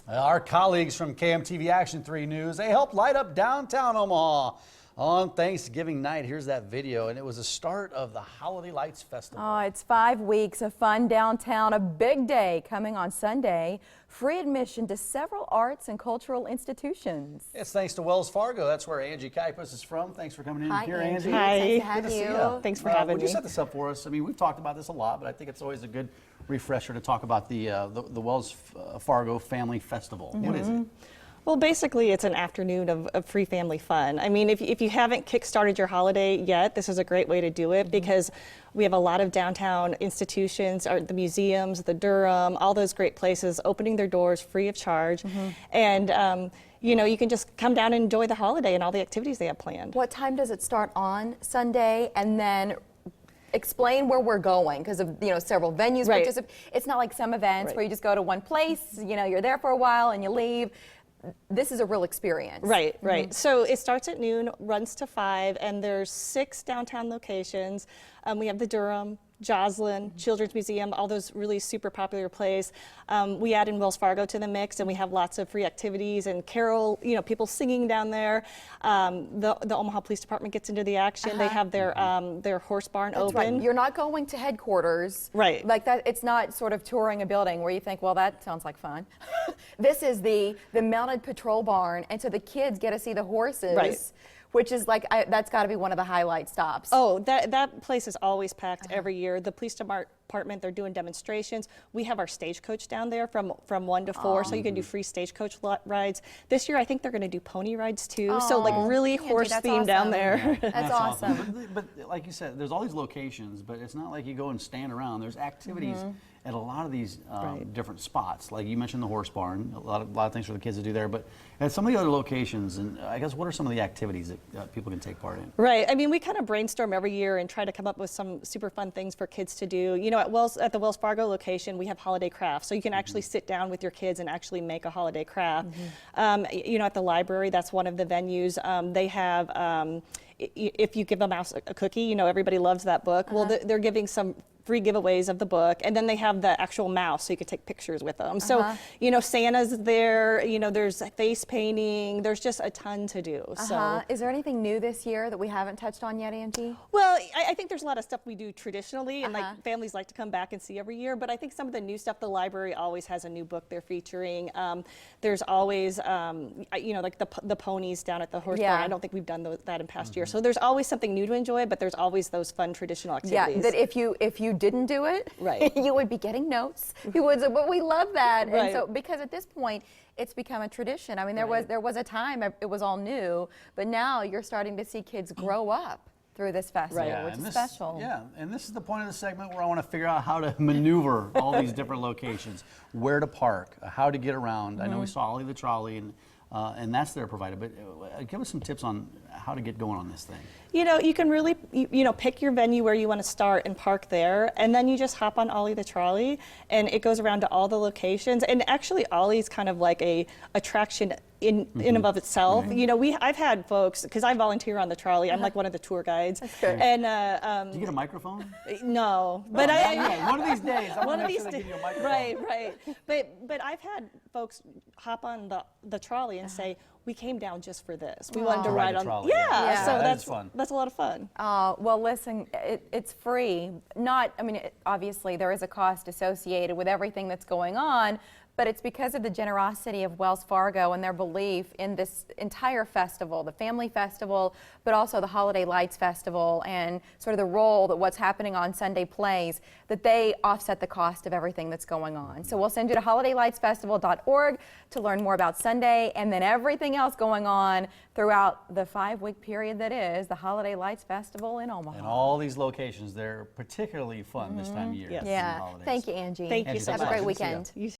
Our colleagues from KMTV Action 3 News, they helped light up downtown Omaha on Thanksgiving night. Here's that video, and it was the start of the Holiday Lights Festival. Oh, it's 5 weeks of fun downtown, a big day coming on Sunday. Free admission to several arts and cultural institutions. It's thanks to Wells Fargo. That's where Angie Kaipas is from. Thanks for coming in here, Angie. Hi. Nice to Hi. have Good to see you. you. Thanks for having Would you me. set this up for us? I mean, we've talked about this a lot, but I think it's always a good refresher to talk about the Wells Fargo Family Festival. What is it? Well, basically, it's an afternoon of free family fun. I mean, if you haven't kick-started your holiday yet, this is a great way to do it because we have a lot of downtown institutions, the museums, the Durham, all those great places opening their doors free of charge. And, you know, you can just come down and enjoy the holiday and all the activities they have planned. What time does it start on Sunday? And then explain where we're going, because of, you know, several venues. Right. It's not like some events where you just go to one place, you know, you're there for a while and you leave. This is a real experience. Right, right. So it starts at noon, runs to 5, and there's 6 downtown locations. We have the Durham, Joslyn, Children's Museum, all those really super popular plays. We add in Wells Fargo to the mix, and we have lots of free activities and carol, you know, people singing down there. The Omaha Police Department gets into the action. They have their horse barn That's open. right. You're not going to headquarters. Right. Like that. It's not sort of touring a building where you think, well, that sounds like fun. This is the mounted patrol barn, and so the kids get to see the horses. Right. Which is like, that's got to be one of the highlight stops. Oh, that place is always packed every year. The police department, they're doing demonstrations. We have our stagecoach down there from 1 to 4, so you can do free stagecoach rides. This year, I think they're going to do pony rides too. So like really horse themed down there. That's awesome. But like you said, there's all these locations, but it's not like you go and stand around. There's activities at a lot of these different spots. Like you mentioned the horse barn, a lot of things for the kids to do there. But at some of the other locations, and I guess what are some of the activities that people can take part in? Right. I mean, we kind of brainstorm every year and try to come up with some super fun things for kids to do. You know, at the Wells Fargo location, we have holiday crafts, so you can actually sit down with your kids and actually make a holiday craft. You know, at the library, that's one of the venues. They have, if you give a mouse a cookie, you know, everybody loves that book. Well, they're giving some free giveaways of the book, and then they have the actual mouse so you could take pictures with them. So, you know, Santa's there, you know, there's face painting, there's just a ton to do. So, Is there anything new this year that we haven't touched on yet, Angie? well, I think there's a lot of stuff we do traditionally, and like families like to come back and see every year, but I think some of the new stuff, the library always has a new book they're featuring. There's always, you know, like the ponies down at the horse barn. I don't think we've done that in past years. So there's always something new to enjoy, but there's always those fun traditional activities. Yeah, that if you didn't do it, Right. you would be getting notes. You would, but we love that. Right. And so, because at this point, it's become a tradition. I mean, there was a time it was all new, but now you're starting to see kids grow up through this festival, which is special. Yeah, and this is the point of the segment where I want to figure out how to maneuver all these different locations, where to park, how to get around. I know we saw Ollie the Trolley, and that's there provided, but give us some tips on how to get going on this thing. You know, you can really, you know, pick your venue where you want to start and park there, and then you just hop on Ollie the Trolley, and it goes around to all the locations. And actually, Ollie's kind of like a attraction in and of itself. Right. You know, I've had folks, because I volunteer on the trolley. I'm like one of the tour guides. That's good. And Do you get a microphone? no, But but one of these days, I'm one going of to these make sure they days, give you a microphone. right. But I've had folks hop on the trolley and say, "We came down just for this. We wanted to Ride ride the on." trolley, yeah. So That is fun. That's a lot of fun. Well, listen, it's free. I mean, obviously there is a cost associated with everything that's going on, but it's because of the generosity of Wells Fargo and their belief in this entire festival, the Family Festival, but also the Holiday Lights Festival, and sort of the role that what's happening on Sunday plays, that they offset the cost of everything that's going on. So we'll send you to holidaylightsfestival.org to learn more about Sunday and then everything else going on throughout the 5-week period that is the Holiday Lights Festival in Omaha. And all these locations, they're particularly fun this time of year. Yes. Yeah. Holidays. Thank you, Angie. Thank you Angie, so thanks much. Have a great Good to see ya. weekend. You